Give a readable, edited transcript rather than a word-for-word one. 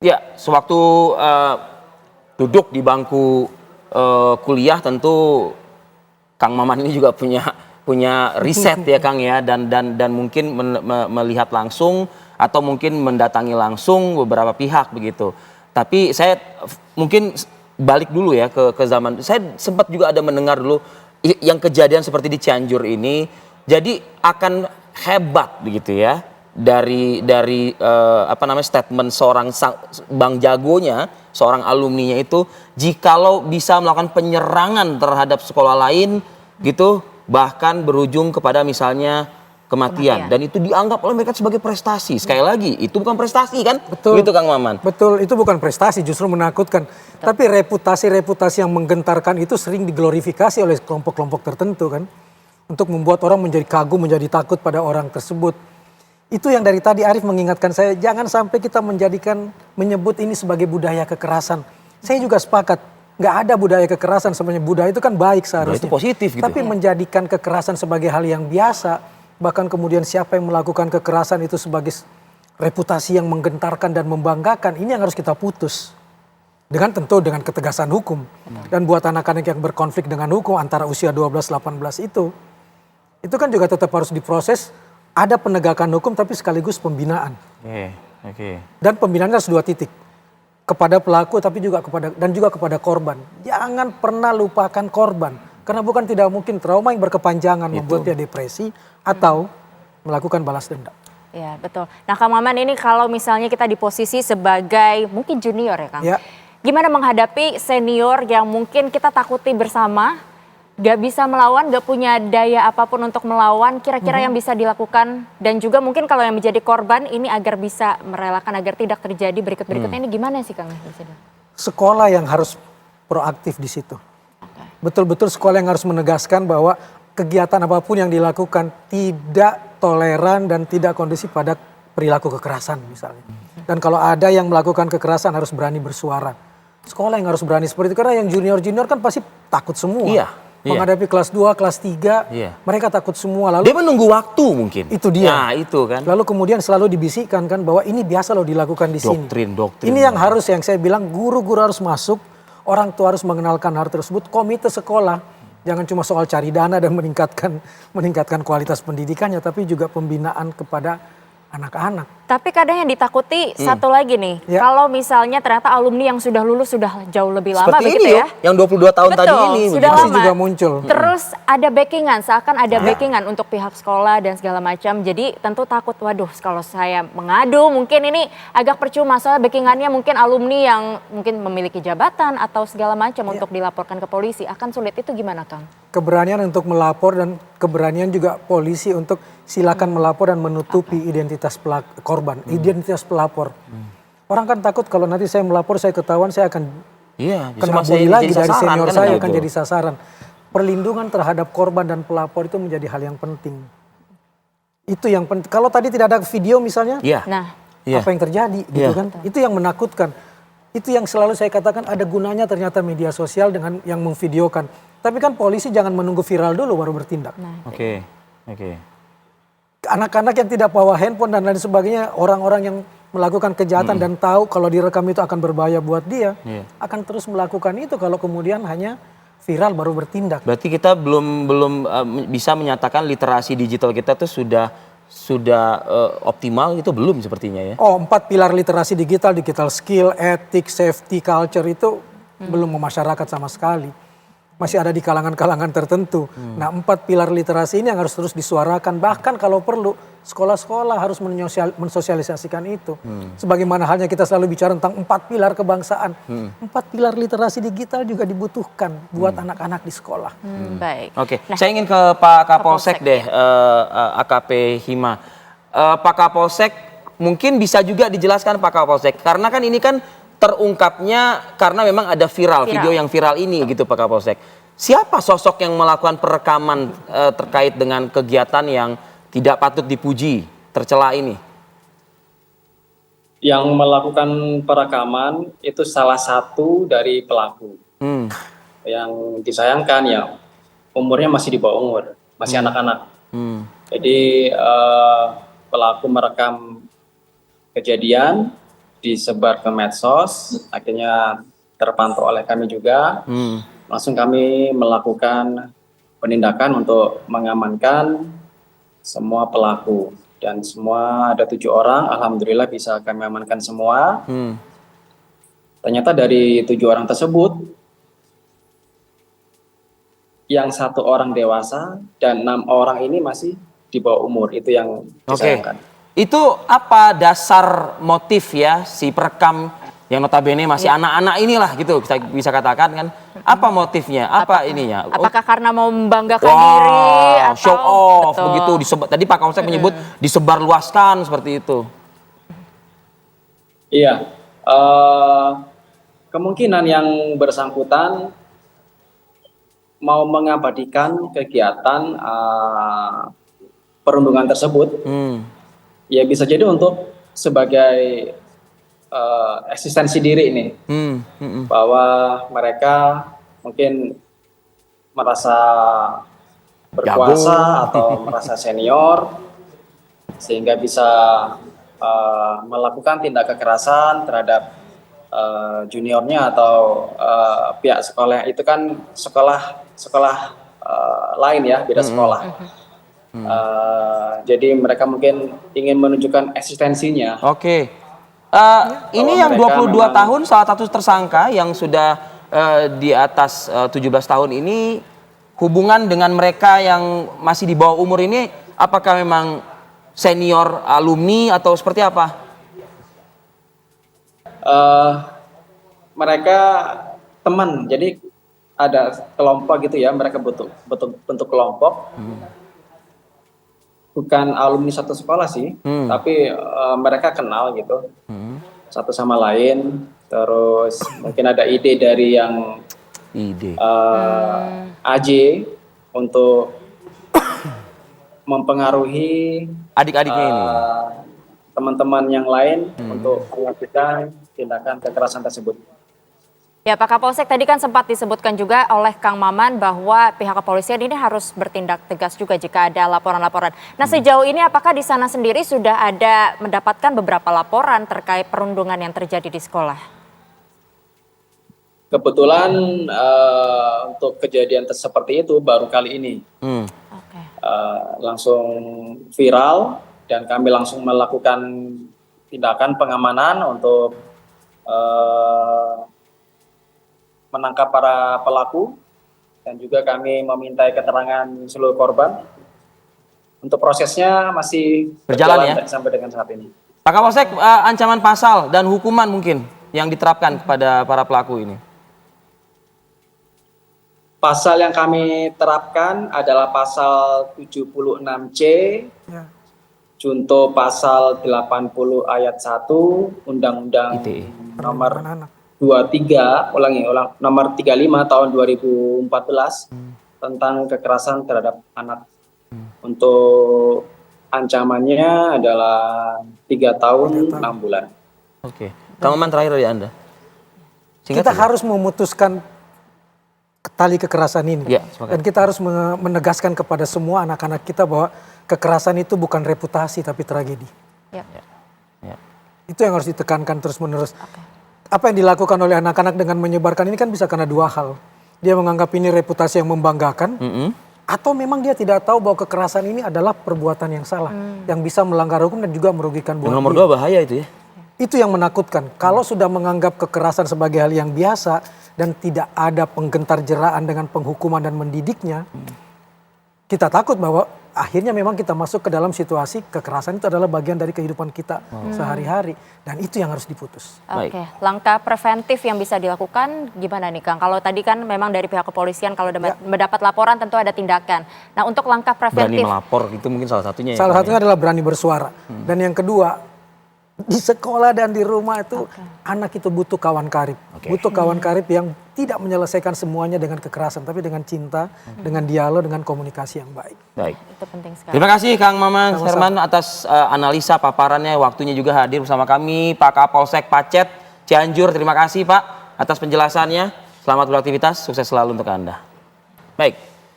Ya, sewaktu duduk di bangku kuliah tentu Kang Maman ini juga punya riset ya Kang ya, dan mungkin melihat langsung atau mungkin mendatangi langsung beberapa pihak begitu. Tapi saya mungkin balik dulu ya ke zaman, saya sempat juga ada mendengar dulu yang kejadian seperti di Cianjur ini, jadi akan hebat begitu ya dari apa namanya statement seorang Bang Jagonya, seorang alumninya itu, jikalau bisa melakukan penyerangan terhadap sekolah lain gitu, bahkan berujung kepada misalnya kematian. Dan itu dianggap oleh mereka sebagai prestasi. Sekali lagi, itu bukan prestasi kan? Betul. Begitu Kang Maman. Betul, itu bukan prestasi, justru menakutkan. Tapi reputasi-reputasi yang menggentarkan itu sering diglorifikasi oleh kelompok-kelompok tertentu kan. Untuk membuat orang menjadi kagum, menjadi takut pada orang tersebut. Itu yang dari tadi Arief mengingatkan saya, jangan sampai kita menyebut ini sebagai budaya kekerasan. Saya juga sepakat, nggak ada budaya kekerasan, sebenarnya budaya itu kan baik seharusnya. Itu positif gitu. Tapi menjadikan kekerasan sebagai hal yang biasa, bahkan kemudian siapa yang melakukan kekerasan itu sebagai reputasi yang menggentarkan dan membanggakan, ini yang harus kita putus. Tentu dengan ketegasan hukum. Dan buat anak-anak yang berkonflik dengan hukum antara usia 12-18 itu kan juga tetap harus diproses. Ada penegakan hukum tapi sekaligus pembinaan. Dan pembinaannya harus 2 titik. Kepada pelaku tapi juga kepada korban. Jangan pernah lupakan korban. Karena bukan tidak mungkin trauma yang berkepanjangan membuat dia depresi atau melakukan balas dendam. Ya betul. Nah Kang Maman, ini kalau misalnya kita di posisi sebagai mungkin junior ya Kang. Ya. Gimana menghadapi senior yang mungkin kita takuti bersama, gak bisa melawan, gak punya daya apapun untuk melawan, kira-kira yang bisa dilakukan, dan juga mungkin kalau yang menjadi korban ini agar bisa merelakan agar tidak terjadi berikut-berikutnya, ini gimana sih Kang? Sekolah yang harus proaktif di situ. Betul-betul sekolah yang harus menegaskan bahwa kegiatan apapun yang dilakukan tidak toleran dan tidak kondusif pada perilaku kekerasan misalnya. Dan kalau ada yang melakukan kekerasan harus berani bersuara. Sekolah yang harus berani seperti itu, karena yang junior-junior kan pasti takut semua. Menghadapi kelas 2, kelas 3, mereka takut semua. Lalu dia menunggu waktu mungkin. Itu dia. Nah, itu kan. Lalu kemudian selalu dibisikkan kan bahwa ini biasa loh dilakukan di sini. Doktrin. Ini yang saya bilang guru-guru harus masuk, orang tua harus mengenalkan hal tersebut, komite sekolah. Jangan cuma soal cari dana dan meningkatkan kualitas pendidikannya, tapi juga pembinaan kepada anak-anak. Tapi kadang yang ditakuti satu lagi nih, kalau misalnya ternyata alumni yang sudah lulus sudah jauh lebih lama seperti begitu ini ya. Yang 22 tahun tadi ini. Sudah masih lama. juga muncul. Terus ada backingan, seakan ada backingan untuk pihak sekolah dan segala macam. Jadi tentu takut, waduh kalau saya mengadu mungkin ini agak percuma. Soal backingannya mungkin alumni yang mungkin memiliki jabatan atau segala macam untuk dilaporkan ke polisi. Akan sulit, itu gimana Kang? Keberanian untuk melapor dan keberanian juga polisi untuk silakan melapor dan menutupi identitas korban, identitas pelapor. Orang kan takut kalau nanti saya melapor, saya ketahuan, saya akan kena bully lagi dari senior kan, saya akan jadi sasaran. Perlindungan terhadap korban dan pelapor itu menjadi hal yang penting. Itu yang penting. Kalau tadi tidak ada video misalnya, apa yang terjadi gitu kan? Itu yang menakutkan. Itu yang selalu saya katakan, ada gunanya ternyata media sosial dengan yang memvideokan. Tapi kan polisi jangan menunggu viral dulu baru bertindak. Oke. Anak-anak yang tidak bawa handphone dan lain sebagainya, orang-orang yang melakukan kejahatan dan tahu kalau direkam itu akan berbahaya buat dia, akan terus melakukan itu kalau kemudian hanya viral baru bertindak. Berarti kita belum bisa menyatakan literasi digital kita tuh sudah optimal, itu belum sepertinya ya. 4 pilar literasi digital skill, etik, safety, culture itu belum memasyarakat sama sekali. Masih ada di kalangan-kalangan tertentu. Nah 4 pilar literasi ini yang harus terus disuarakan. Bahkan kalau perlu sekolah-sekolah harus mensosialisasikan itu. Sebagaimana halnya kita selalu bicara tentang 4 pilar kebangsaan. 4 pilar literasi digital juga dibutuhkan buat anak-anak di sekolah. Baik. Oke, saya ingin ke Pak Kapolsek deh, AKP Hima. Pak Kapolsek mungkin bisa juga dijelaskan Pak Kapolsek. Karena kan ini kan terungkapnya karena memang ada video yang viral ini gitu Pak Kapolsek. Siapa sosok yang melakukan perekaman terkait dengan kegiatan yang tidak patut dipuji, tercela ini? Yang melakukan perekaman itu salah satu dari pelaku. Yang disayangkan ya umurnya masih di bawah umur, masih anak-anak. Jadi pelaku merekam kejadian, disebar ke medsos, akhirnya terpantau oleh kami juga. Langsung kami melakukan penindakan untuk mengamankan semua pelaku. Dan semua ada 7 orang, alhamdulillah bisa kami amankan semua. Ternyata dari 7 orang tersebut, yang 1 orang dewasa dan 6 orang ini masih di bawah umur. Itu yang disayangkan. Itu apa dasar motif ya si perekam yang notabene masih anak-anak inilah gitu bisa katakan kan? Apa motifnya? Apa ininya? Apakah karena mau membanggakan diri atau show off betul. begitu disebar, tadi Pak Kapolsek menyebut disebarluaskan seperti itu. Iya. Kemungkinan yang bersangkutan mau mengabadikan kegiatan perundungan tersebut. Ya bisa jadi untuk sebagai eksistensi diri ini, bahwa mereka mungkin merasa berkuasa atau merasa senior, sehingga bisa melakukan tindak kekerasan terhadap juniornya atau pihak sekolah. Itu kan sekolah lain ya, beda sekolah. Jadi mereka mungkin ingin menunjukkan eksistensinya. Ini yang 22 tahun salah satu tersangka yang sudah di atas 17 tahun ini, hubungan dengan mereka yang masih di bawah umur ini apakah memang senior alumni atau seperti apa? Mereka teman, jadi ada kelompok gitu ya, mereka bentuk kelompok. Bukan alumni satu sekolah sih, tapi mereka kenal gitu, satu sama lain. Terus mungkin ada ide dari yang AJ untuk mempengaruhi adik-adiknya ini, teman-teman yang lain untuk melakukan tindakan kekerasan tersebut. Ya Pak Kapolsek, tadi kan sempat disebutkan juga oleh Kang Maman bahwa pihak kepolisian ini harus bertindak tegas juga jika ada laporan-laporan. Nah sejauh ini apakah di sana sendiri sudah ada mendapatkan beberapa laporan terkait perundungan yang terjadi di sekolah? Kebetulan untuk kejadian seperti itu baru kali ini. Langsung viral dan kami langsung melakukan tindakan pengamanan untuk menangkap para pelaku, dan juga kami memintai keterangan seluruh korban. Untuk prosesnya masih berjalan ya sampai dengan saat ini. Pak Kapolsek, ancaman pasal dan hukuman mungkin yang diterapkan kepada para pelaku ini? Pasal yang kami terapkan adalah pasal 76C, junto pasal 80 ayat 1 Undang-Undang nomor 23, nomor 35 tahun 2014 tentang kekerasan terhadap anak. Untuk ancamannya adalah 3 tahun 6 bulan. Kang Maman, terakhir dari Anda. Kita harus memutuskan tali kekerasan ini. Dan kita harus menegaskan kepada semua anak-anak kita bahwa kekerasan itu bukan reputasi tapi tragedi. Itu yang harus ditekankan terus-menerus. Apa yang dilakukan oleh anak-anak dengan menyebarkan ini kan bisa karena 2 hal. Dia menganggap ini reputasi yang membanggakan, atau memang dia tidak tahu bahwa kekerasan ini adalah perbuatan yang salah, yang bisa melanggar hukum dan juga merugikan buat dia. Nomor 2 bahaya itu ya. Itu yang menakutkan. Kalau sudah menganggap kekerasan sebagai hal yang biasa dan tidak ada penggentar jeraan dengan penghukuman dan mendidiknya, kita takut bahwa akhirnya memang kita masuk ke dalam situasi kekerasan itu adalah bagian dari kehidupan kita sehari-hari, dan itu yang harus diputus. Langkah preventif yang bisa dilakukan gimana nih Kang? Kalau tadi kan memang dari pihak kepolisian kalau mendapat laporan tentu ada tindakan. Nah untuk langkah preventif, berani melapor itu mungkin salah satunya. Salah satunya adalah berani bersuara. Dan yang kedua, di sekolah dan di rumah itu anak itu butuh kawan karib. Butuh kawan karib yang tidak menyelesaikan semuanya dengan kekerasan, tapi dengan cinta, dengan dialog, dengan komunikasi yang baik. Itu penting sekali. Terima kasih Kang Maman Herman atas analisa paparannya, waktunya juga hadir bersama kami. Pak Kapolsek Pacet Cianjur, terima kasih Pak atas penjelasannya. Selamat beraktivitas, sukses selalu untuk Anda. Baik.